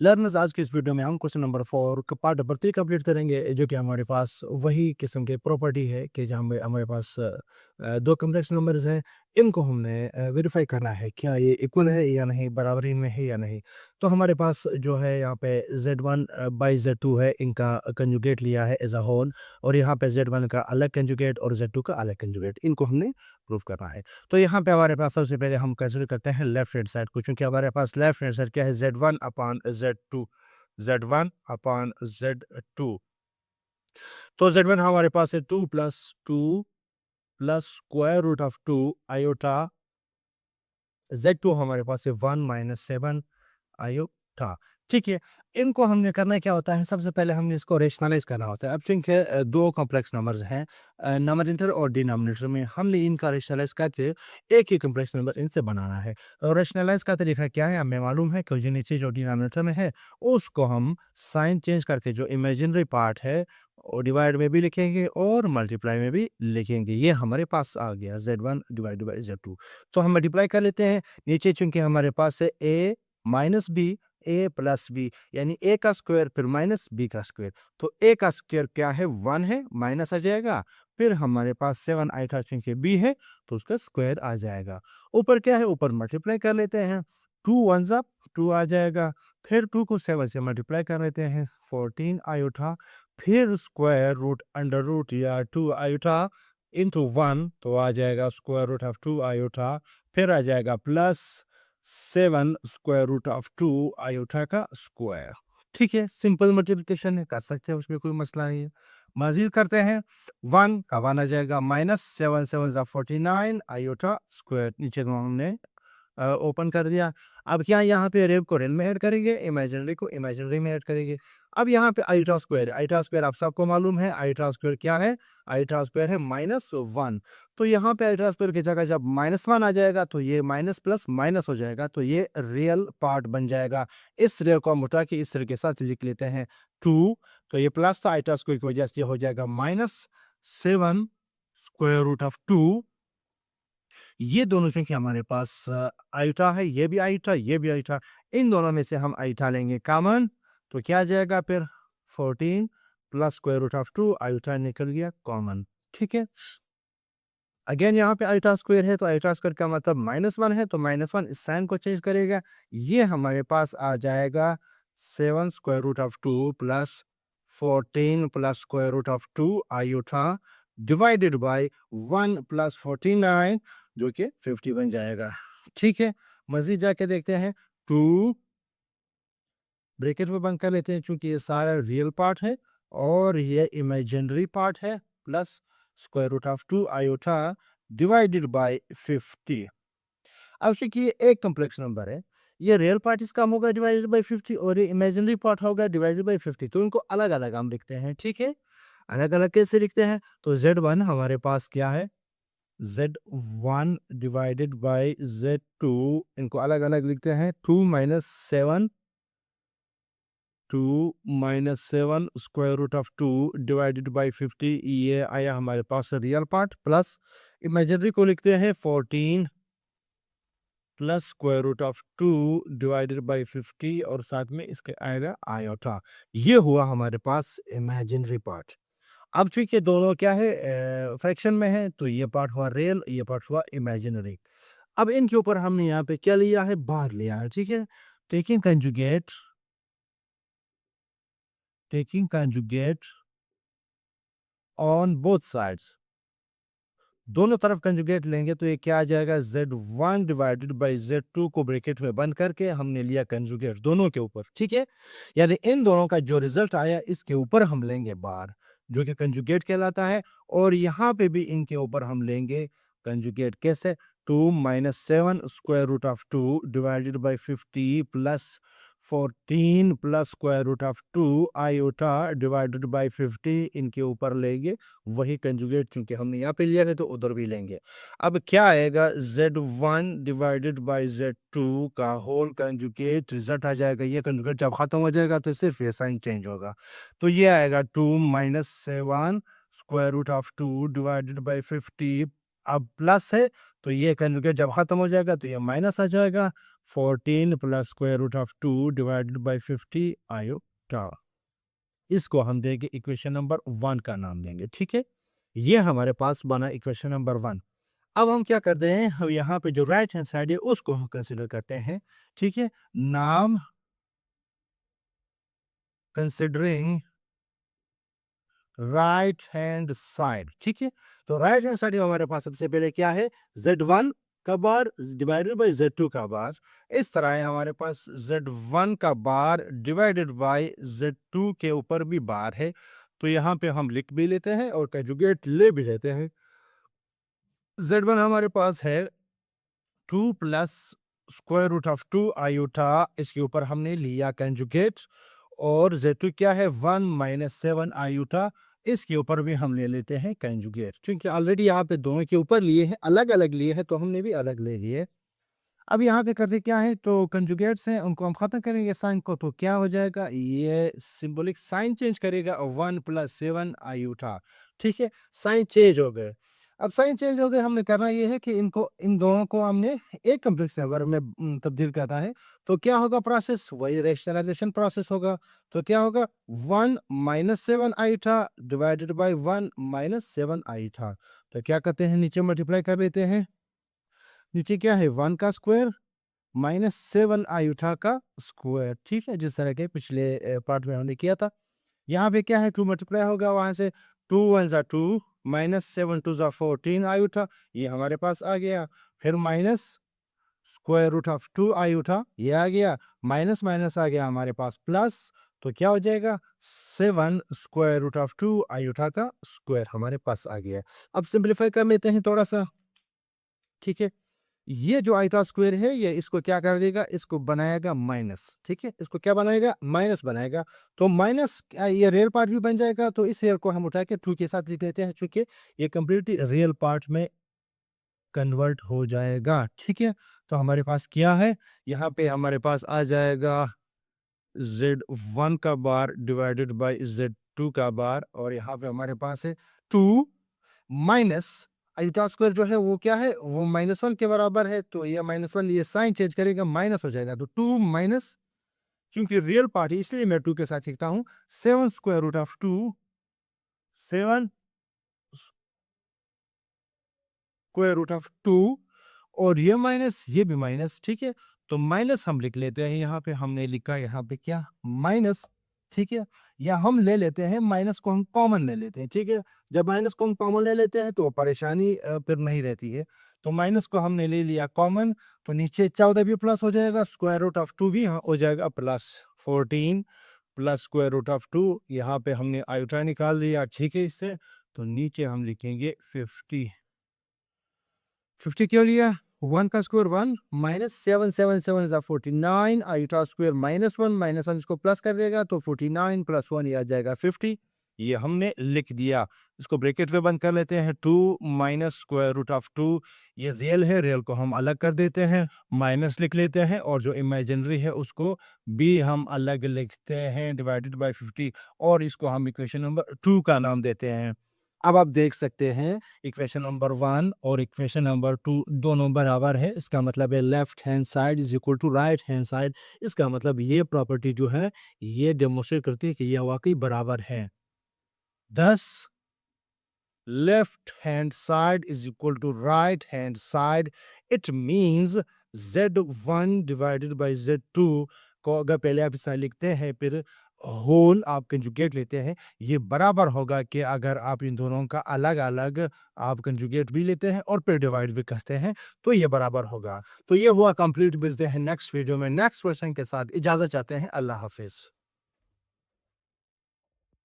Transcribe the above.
Learners, आज की इस वीडियो में हम क्वेश्चन नंबर 4 का पार्ट नंबर 3 कंप्लीट करेंगे, जो कि हमारे पास वही किस्म के प्रॉपर्टी है कि जहाँ में हमारे पास दो कॉम्प्लेक्स नंबर्स हैं। इनको हमने वेरीफाई करना है क्या ये इक्वल है या नहीं, बराबरी में है या नहीं। तो हमारे पास जो है यहाँ पे Z1 बाई Z2 है, इनका कंजुगेट लिया है एज अ होल, और यहाँ पे Z1 का अलग कंजुगेट और Z2 का अलग कंजुगेट, इनको हमने प्रूव करना है। तो यहाँ पे हमारे पास सबसे पहले हम कंसिडर करते हैं लेफ्ट हैंड साइड को, क्योंकि हमारे पास लेफ्ट हैंड साइड क्या है, Z1 upon Z2, Z1 upon Z2। तो Z1 हमारे पास है 2 plus square root of 2 iota, Z2 हमारे पास है 1 माइनस 7 आयोटा। ठीक है, इनको हमने करना क्या होता है, सबसे पहले हमने इसको रेशनलाइज करना होता है। अब चूंकि दो कॉम्प्लेक्स नंबर्स हैं, नंबरेटर और डिनोमिनेटर में, हमने इनका रेशनलाइज करके एक ही कॉम्प्लेक्स नंबर इनसे बनाना है। और रेशनलाइज का तरीका क्या है, हमें मालूम है कि जो नीचे जो डिनोमिनेटर में है उसको हम साइन चेंज करके जो इमेजिनरी पार्ट है और डिवाइड में भी लिखेंगे और मल्टीप्लाई में भी लिखेंगे। ये हमारे पास आ गया Z1 डिवाइड बाई Z2। तो हम मल्टीप्लाई कर लेते हैं। नीचे चूंकि हमारे पास है a minus b, a plus b, यानी ए का स्क्वायर फिर माइनस बी का स्क्वायर। तो ए का स्क्वायर क्या है, 1 है, माइनस आ जाएगा। फिर हमारे पास 7 आई था, चूंकि बी है तो उसका स्क्वायर आ जाएगा। ऊपर क्या है, ऊपर मल्टीप्लाई कर लेते हैं। 2 वन ज़ा 2 आ जाएगा। फिर 2 को 7 से मल्टीप्लाई कर लेते हैं, 14 आई उठा। फिर स्क्वायर रूट अंडर रूट या 2 आई उठा इंटू 1, तो आ जाएगा स्क्वायर रूट ऑफ 2 आई उठा। फिर आ जाएगा plus 7 square root of 2 iota का स्क्वायर। ठीक है, सिंपल मल्टीप्लिकेशन है, कर सकते हैं, उसमें कोई मसला नहीं है। मजीद करते हैं, 1 का 1 आ जाएगा, माइनस 7 7 49 आयोटा स्क्वायर। नीचे को हमने ओपन कर दिया। अब क्या यहाँ पे रेल को रेल में ऐड करेंगे, इमेजिनरी को इमेजिनरी में ऐड करेंगे। अब यहाँ पे आईटा स्क्वायर आप सबको मालूम है, आईटा स्क्वायर क्या है, आईटा स्क्वायर है -1। तो यहाँ पे आईटा स्क्वायर की जगह जब -1 आ जाएगा तो ये माइनस प्लस माइनस हो जाएगा, तो ये रियल पार्ट बन जाएगा। इस रियल को हम उठा के इस रियल के साथ लिख लेते हैं 2। तो ये प्लस था, आईटा स्क्वायर की वजह से हो जाएगा -7 स्क्वायर रूट ऑफ 2। ये दोनों चूंकि हमारे पास आइटा है, ये भी आइटा, ये भी आइटा, इन दोनों में से हम आइटा लेंगे कॉमन, तो क्या आ जाएगा फिर 14 plus square root of 2, iota निकल गया कॉमन। ठीक है, अगेन यहाँ पे आइटा स्क्वायर है तो आइटा स्क्वायर का मतलब -1 है, तो -1 इस साइन को चेंज करेगा। ये हमारे पास आ जाएगा 7 square root of 2 plus 14 plus square root of 2 iota divided by 1 plus 49, जो कि 50 बन जाएगा। ठीक है, मजीद जाके देखते हैं। 2 ब्रैकेट में बंद कर लेते हैं, चूंकि ये सारा रियल पार्ट है और ये इमेजिनरी पार्ट है, plus square root of 2 iota divided by 50। अब चूंकि ये एक कॉम्प्लेक्स नंबर है, ये रियल पार्ट इसका होगा डिवाइडेड बाय 50 और ये इमेजिनरी पार्ट होगा डिवाइडेड बाय 50, तो इनको अलग अलग हम लिखते हैं। ठीक है, अलग अलग कैसे लिखते हैं, तो Z1 हमारे पास क्या है, Z1 डिवाइडेड बाय Z2, इनको अलग अलग लिखते हैं। 2 - 7 square root of 2 divided by 50, ये आया हमारे पास रियल पार्ट, प्लस इमेजिनरी को लिखते हैं 14 plus square root of 2 divided by 50, और साथ में इसके आएगा आयोटा। ये हुआ हमारे पास इमेजिनरी पार्ट। अब चूंकि दोनों क्या है, फ्रैक्शन में है, तो ये पार्ट हुआ रियल, ये पार्ट हुआ इमेजिनरी। अब इनके ऊपर हमने यहाँ पे क्या लिया है, बार लिया है। ठीक है, taking conjugate on both sides, दोनों तरफ कंजुगेट लेंगे तो ये क्या आ जाएगा, Z1 डिवाइडेड बाई Z2 को ब्रैकेट में बंद करके हमने लिया कंजुगेट दोनों के ऊपर। ठीक है, यानी इन दोनों का जो रिजल्ट आया इसके ऊपर हम लेंगे बार, जो कि कंजुगेट कहलाता है, और यहाँ पे भी इनके ऊपर हम लेंगे कंजुगेट। कैसे, 2 - 7 square root of 2 divided by 50 plus 14 plus square root of 2 iota divided by 50, इनके ऊपर लेंगे वही कंजुगेट, क्योंकि हमने यहाँ पे लिया है तो उधर भी लेंगे। अब क्या आएगा, Z1 डिवाइडेड बाई Z2 का होल कंजुगेट, रिजल्ट आ जाएगा। ये कंजुगेट जब खत्म हो जाएगा तो सिर्फ ये साइन चेंज होगा, तो ये आएगा 2 - 7 square root of 2 divided by 50। अब प्लस है तो ये कंजुगेट जब खत्म हो जाएगा तो ये माइनस आ जाएगा, 14 plus square root of 2 divided by 50 iota. इसको हम देंगे इक्वेशन नंबर 1 का नाम देंगे, ठीक है। ये हमारे पास बना इक्वेशन नंबर 1। अब हम क्या करते हैं, हम यहाँ पे जो राइट हैंड साइड है उसको हम कंसिडर करते हैं, ठीक है। नाम कंसिडरिंग राइट हैंड साइड, ठीक है। तो राइट हैंड साइड हमारे पास सबसे पहले क्या है, Z1 का बार डिवाइडेड बाई Z2 का बार। इस तरह है हमारे पास Z1 का बार डिवाइडेड बाई Z2 के ऊपर भी बार है, तो यहाँ पे हम लिख भी लेते हैं और कंजुगेट ले भी लेते हैं। Z1 हमारे पास है 2 plus square root of 2 iota, इसके ऊपर हमने लिया कंजुगेट। और Z2 क्या है, 1 माइनस 7 आयोटा, इसके ऊपर भी हम ले लेते हैं कंजुगेट। क्योंकि ऑलरेडी यहाँ पे दोनों के ऊपर लिए हैं, अलग अलग लिए हैं, तो हमने भी अलग ले लिए। अब यहाँ पे करते क्या है, तो कंजुगेट्स हैं उनको हम खत्म करेंगे साइन को, तो क्या हो जाएगा, ये सिंबलिक साइन चेंज करेगा 1 प्लस 7 आयोटा, ठीक है। साइन चेंज हो गए। अब साइन चेंज हो गए, हमने करना ये है कि इनको, इन दोनों को हमने एक कॉम्प्लेक्स नंबर में तब्दील करना है। तो क्या होगा प्रोसेस, वही रैशनलाइजेशन प्रोसेस होगा। तो क्या होगा, 1 minus 7 iota divided by 1 minus 7 iota. तो क्या करते हैं, नीचे मल्टीप्लाई कर लेते हैं। नीचे क्या है, 1 का स्क्वायर माइनस 7 आयोटा का स्क्वायर, ठीक है, जिस तरह के पिछले पार्ट में हमने किया था। यहाँ पे क्या है, 2 मल्टीप्लाई होगा, वहां से 2 1 ज़ा 2 माइनस 7 2 ज़ा 14 आयोटा, ये हमारे पास आ गया। फिर minus square root of 2 iota, ये आ गया। माइनस माइनस आ गया हमारे पास प्लस, तो क्या हो जाएगा, 7 स्क्वायर रूट ऑफ 2 आयोटा का स्क्वायर हमारे पास आ गया। अब सिंप्लीफाई कर लेते हैं थोड़ा सा, ठीक है। ये जो आयता स्क्वायर है, ये इसको क्या कर देगा, इसको बनाएगा माइनस, ठीक है। इसको क्या बनाएगा, माइनस बनाएगा। तो माइनस ये रियल पार्ट भी बन जाएगा, तो इस रियल को हम उठा के 2 के साथ लिख लेते हैं, चूंकि ये कंप्लीटली रियल पार्ट में कन्वर्ट हो जाएगा, ठीक है। तो हमारे पास क्या है, यहाँ पे हमारे पास आ जाएगा Z1 का बार डिवाइडेड बाई Z2 का बार, और यहाँ पे हमारे पास है 2 माइनस अल्टा स्क्वायर जो है वो क्या है, वो -1 के बराबर है। तो ये -1, ये साइन चेंज करेगा, माइनस हो जाएगा। तो 2 माइनस, क्योंकि रियल पार्ट है इसलिए मैं 2 के साथ लिखता हूँ, 7 square root of 2, 7 square root of 2, और ये माइनस, ये भी माइनस, ठीक है। तो माइनस हम लिख लेते हैं, यहाँ पे हमने लिखा यहाँ पे क्या, माइनस, ठीक है। या हम ले लेते हैं माइनस को, हम कॉमन ले लेते हैं, ठीक है। जब माइनस को हम कॉमन ले लेते हैं तो परेशानी फिर नहीं रहती है। तो माइनस को हमने ले लिया कॉमन, तो नीचे 14 भी प्लस हो जाएगा, स्क्वायर रूट ऑफ 2 भी हो जाएगा plus 14 plus square root of 2, यहाँ पे हमने आयोटा निकाल दिया, ठीक है। इससे तो नीचे हम लिखेंगे 50। 50 क्यों लिया, 1 का स्क्वायर 1 माइनस 7 7 7 ज़ा 49 आयोटा स्क्वायर -1 इसको प्लस कर देगा, तो 49 प्लस 1 ये आ जाएगा 50। ये हमने लिख दिया। इसको ब्रैकेट में बंद कर लेते हैं, 2 माइनस स्क्वायर रूट ऑफ 2, ये रियल है, रियल को हम अलग कर देते हैं, माइनस लिख लेते हैं, और जो इमेजिनरी है उसको भी हम अलग लिखते हैं, डिवाइडेड बाय 50, और इसको हम इक्वेशन नंबर 2 का नाम देते हैं। अब आप देख सकते हैं इक्वेशन नंबर 1 और इक्वेशन नंबर 2 दोनों बराबर है। इसका मतलब है left hand side is equal to right hand side. इसका मतलब ये प्रॉपर्टी जो है ये डेमोन्स्ट्रेट करती है कि यह वाकई बराबर है। thus left hand side is equal to right hand side. It means Z1 divided by Z2 को अगर पहले आप इस तरह लिखते हैं, फिर होल आप कंजुगेट लेते हैं, ये बराबर होगा कि अगर आप इन दोनों का अलग अलग आप कंजुगेट भी लेते हैं और फिर डिवाइड भी करते हैं, तो ये बराबर होगा। तो ये हुआ कंप्लीट। मिलते हैं नेक्स्ट वीडियो में नेक्स्ट क्वेश्चन के साथ। इजाज़त चाहते हैं। अल्लाह हाफिज़।